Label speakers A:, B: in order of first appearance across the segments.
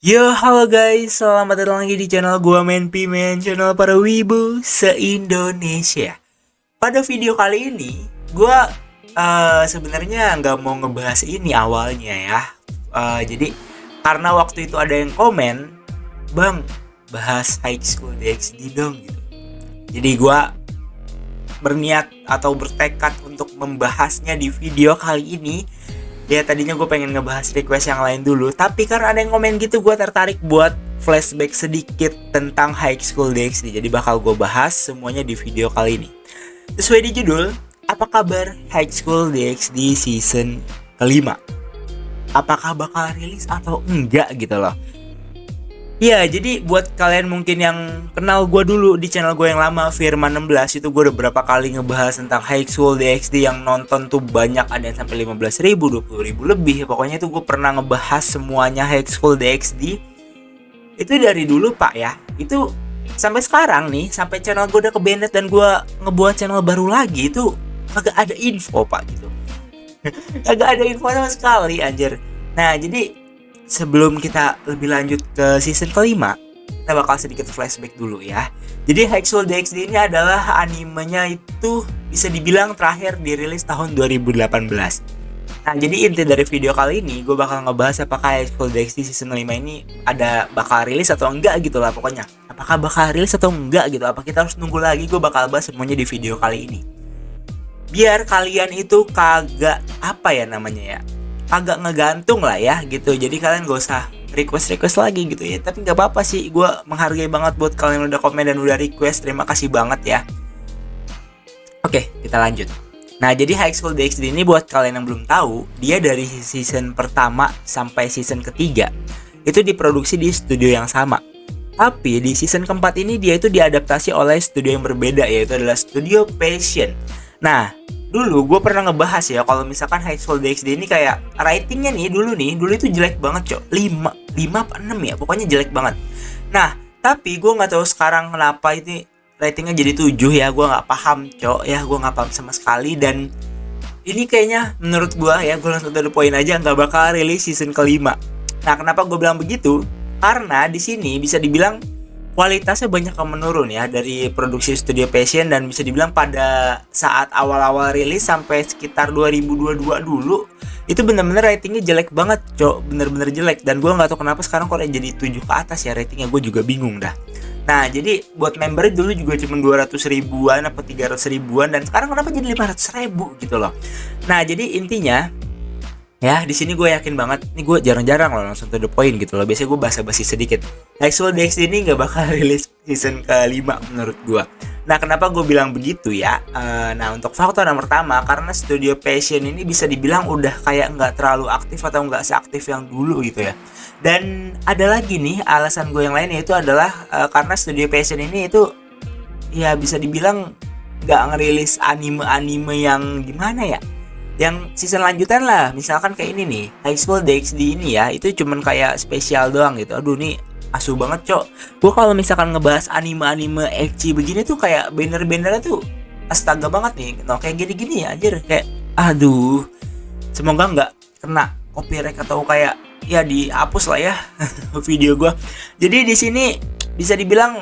A: Yo, halo guys, selamat datang lagi di channel gua Men, channel para wibu se-Indonesia. Pada video kali ini, gua sebenarnya nggak mau ngebahas ini awalnya ya. Jadi karena waktu itu ada yang komen, "Bang, bahas High School DxD dong," gitu. Jadi gua berniat atau bertekad untuk membahasnya di video kali ini. Ya tadinya gue pengen ngebahas request yang lain dulu, tapi karena ada yang komen gitu, gue tertarik buat flashback sedikit tentang High School DxD. Jadi bakal gue bahas semuanya di video kali ini. Sesuai di judul, apa kabar High School DxD season kelima? Apakah bakal rilis atau enggak gitu loh. Ya, jadi buat kalian mungkin yang kenal gue dulu di channel gue yang lama, Firman16, itu gue udah berapa kali ngebahas tentang High School DxD yang nonton tuh banyak, ada yang sampai 15.000, 20.000 lebih. Pokoknya itu gue pernah ngebahas semuanya High School DxD. Itu dari dulu pak ya, itu sampai sekarang nih, sampai channel gue udah kebanet dan gue ngebuat channel baru lagi, itu agak ada info pak gitu. Agak ada info sama sekali anjir. Nah jadi sebelum kita lebih lanjut ke season kelima, kita bakal sedikit flashback dulu ya. Jadi High School DxD ini adalah animenya itu bisa dibilang terakhir dirilis tahun 2018. Nah jadi inti dari video kali ini gue bakal ngebahas apakah High School DxD season 5 ini bakal rilis atau enggak gitu lah pokoknya. Apakah bakal rilis atau enggak gitu, apa kita harus nunggu lagi, gue bakal bahas semuanya di video kali ini. Biar kalian itu kagak agak ngegantung lah ya gitu. Jadi kalian gak usah request lagi gitu ya. Tapi gak apa-apa sih, gue menghargai banget buat kalian udah komen dan udah request. Terima kasih banget ya. Oke, kita lanjut. Nah jadi High School DxD ini buat kalian yang belum tahu, dia dari season pertama sampai season ketiga itu diproduksi di studio yang sama. Tapi di season keempat ini dia itu diadaptasi oleh studio yang berbeda, yaitu adalah Studio Passion. Nah dulu gue pernah ngebahas ya, kalau misalkan High School DxD ini kayak ratingnya dulu itu jelek banget cok, 5 apa 6 ya, pokoknya jelek banget. Nah tapi gue nggak tahu sekarang kenapa ini ratingnya jadi 7 ya, gue nggak paham cok ya, gue nggak paham sama sekali. Dan ini kayaknya menurut gue ya, gue langsung to the point aja, nggak bakal rilis season kelima. Nah kenapa gue bilang begitu? Karena di sini bisa dibilang kualitasnya banyak yang menurun ya dari produksi Studio Passion, dan bisa dibilang pada saat awal-awal rilis sampai sekitar 2022 dulu itu bener-bener ratingnya jelek banget cok, bener-bener jelek. Dan gue nggak tahu kenapa sekarang kok jadi 7 ke atas ya ratingnya, gue juga bingung dah. Nah jadi buat member dulu juga cuma 200 ribuan apa 300 ribuan, dan sekarang kenapa jadi 500 ribu gitu loh. Nah jadi intinya ya, di sini gue yakin banget, ini gue jarang-jarang loh langsung to the point gitu loh. Biasanya gue basa-basi sedikit. High School DxD ini gak bakal rilis season kelima menurut gue. Nah kenapa gue bilang begitu ya? Nah untuk faktor yang pertama, karena Studio Passion ini bisa dibilang udah kayak nggak terlalu aktif atau nggak seaktif yang dulu gitu ya. Dan ada lagi nih alasan gue yang lain, yaitu adalah karena Studio Passion ini itu ya bisa dibilang nggak ngerilis anime-anime yang gimana ya, yang season lanjutan lah. Misalkan kayak ini nih, High School DxD ini ya, itu cuman kayak spesial doang gitu. Aduh nih asu banget cok. Gue kalau misalkan ngebahas anime-anime ecchi begini tuh kayak banner-bannernya tuh astaga banget nih. No, kayak gini-gini ya anjir, kayak aduh. Semoga nggak kena copyright atau kayak ya dihapus lah ya video gue. Jadi di sini bisa dibilang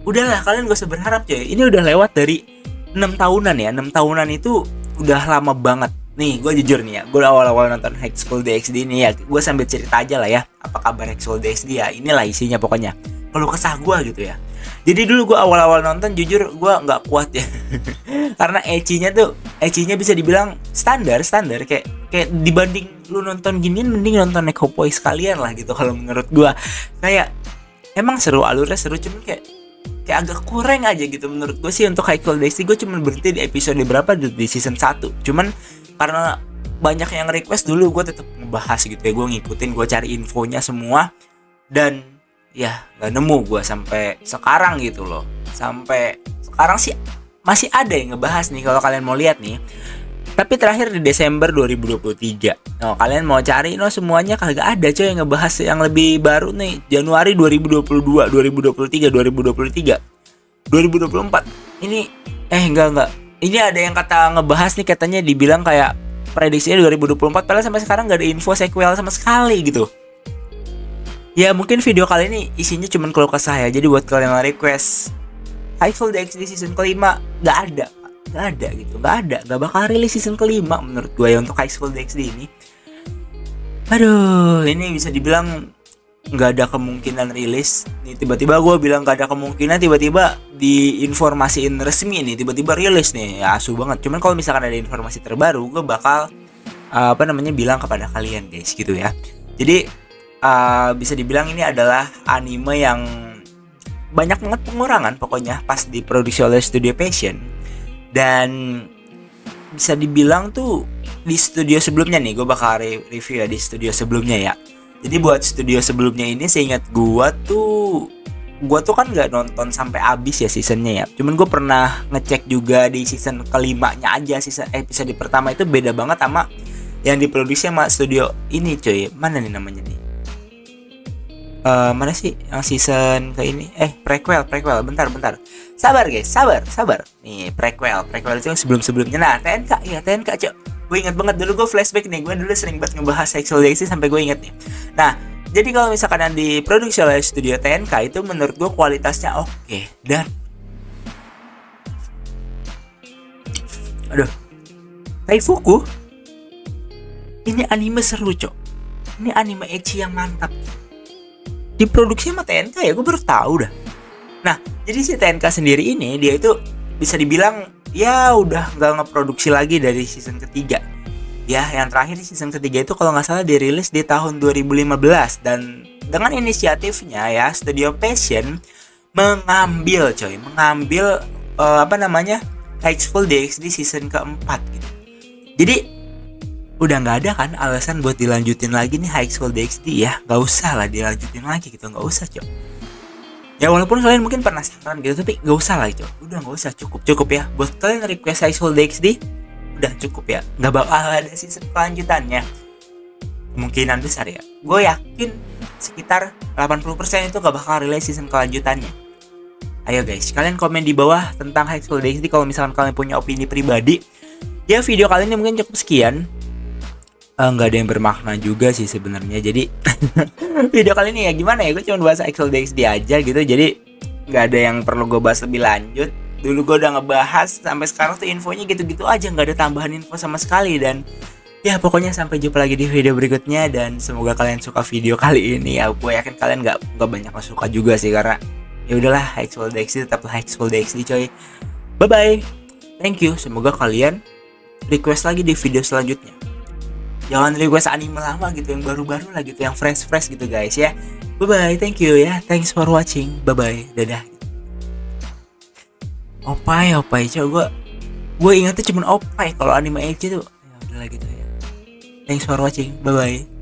A: udahlah, kalian gak usah berharap coy. Ini udah lewat dari 6 tahunan ya. 6 tahunan itu udah lama banget. Nih gue jujur nih ya, gue awal-awal nonton High School DxD ini ya, gue sambil cerita aja lah ya apa kabar High School DxD ya. Inilah isinya pokoknya, perlu kesah gue gitu ya. Jadi dulu gue awal-awal nonton jujur gue nggak kuat ya karena ecchinya bisa dibilang standar kayak dibanding lu nonton ginian mending nonton Neko Boy sekalian lah gitu. Kalau menurut gue kayak emang seru, alurnya seru, cuman kayak agak kurang aja gitu menurut gue sih. Untuk High School DxD gue cuma berhenti di episode berapa di season 1. Cuman karena banyak yang request dulu, gue tetap ngebahas gitu ya, gue ngikutin, gue cari infonya semua. Dan ya gak nemu gue sampai sekarang gitu loh. Sampai sekarang sih masih ada yang ngebahas nih kalau kalian mau lihat nih. Tapi terakhir di Desember 2023. Nah, kalian mau cari semuanya kagak ada coy yang ngebahas yang lebih baru nih. Januari 2022, 2023, 2024. Ini enggak. Ini ada yang kata ngebahas nih, katanya dibilang kayak prediksinya 2024, padahal sampai sekarang gak ada info sequel sama sekali gitu. Ya mungkin video kali ini isinya cuman keluh kesah ya. Jadi buat kalian yang request High School DxD season kelima, nggak ada, gitu, nggak bakal rilis season kelima menurut gue ya untuk High School DxD ini. Aduh, ini bisa dibilang nggak ada kemungkinan rilis. Nih tiba-tiba gue bilang nggak ada kemungkinan, tiba-tiba diinformasiin resmi nih, tiba-tiba rilis nih, ya asu banget. Cuman kalau misalkan ada informasi terbaru, gue bakal bilang kepada kalian guys gitu ya. Jadi bisa dibilang ini adalah anime yang banyak banget pengurangan pokoknya pas diproduksi oleh Studio Passion. Dan bisa dibilang tuh di studio sebelumnya nih, gue bakal review ya di studio sebelumnya ya. Jadi buat studio sebelumnya ini seingat gue tuh kan nggak nonton sampai habis ya seasonnya ya. Cuman gue pernah ngecek juga di season kelimanya aja, season episode pertama itu beda banget sama yang diproduksi sama studio ini cuy. Mana nih namanya nih? Mana sih yang season ke ini? Prequel. Bentar. Sabar guys, sabar. Nih, prequel itu yang sebelum-sebelumnya. Nah, TNK, Cok. Gue inget banget dulu, gue flashback nih. Gue dulu sering banget ngebahas Sexual DxD sampai gue inget nih. Nah, jadi kalau misalkan yang diproduksi oleh studio TNK itu menurut gue kualitasnya oke. Dan Taifuku, ini anime seru, Cok. Ini anime ecchi yang mantap. Diproduksi sama TNK ya, gue baru tahu dah. Nah, jadi si TNK sendiri ini dia itu bisa dibilang ya udah nggak ngeproduksi lagi dari season ketiga. Ya, yang terakhir di season ketiga itu kalau nggak salah dirilis di tahun 2015. Dan dengan inisiatifnya ya, Studio Passion mengambil High School DxD season keempat gitu. Jadi udah nggak ada kan alasan buat dilanjutin lagi nih High School DxD ya. Nggak usah lah dilanjutin lagi gitu, nggak usah, Cok. Ya walaupun kalian mungkin penasaran gitu, tapi nggak usah lah, Cok. Udah nggak usah, cukup ya. Buat kalian request High School DxD udah cukup ya. Nggak bakal ada season kelanjutannya. Kemungkinan besar ya, gue yakin sekitar 80% itu nggak bakal rilis season kelanjutannya. Ayo guys, kalian komen di bawah tentang High School DxD kalau misalkan kalian punya opini pribadi. Ya video kali ini mungkin cukup sekian. Nggak ada yang bermakna juga sih sebenarnya. Jadi video kali ini ya gimana ya, gue cuma bahas High School DxD aja gitu. Jadi nggak ada yang perlu gue bahas lebih lanjut. Dulu gue udah ngebahas, sampai sekarang tuh infonya gitu-gitu aja, nggak ada tambahan info sama sekali. Dan ya pokoknya sampai jumpa lagi di video berikutnya. Dan semoga kalian suka video kali ini ya. Gue yakin kalian nggak banyak yang suka juga sih, karena ya udahlah, High School DxD tetap High School DxD coy. Bye bye, thank you. Semoga kalian request lagi di video selanjutnya. Jangan request anime lama gitu, yang baru-baru lah gitu, yang fresh gitu guys ya. Bye bye, thank you ya. Thanks for watching. Bye bye, dadah. Opai, coba gue ingatnya cuma opai kalau anime ecchi tuh. Ya udahlah gitu ya. Thanks for watching. Bye bye.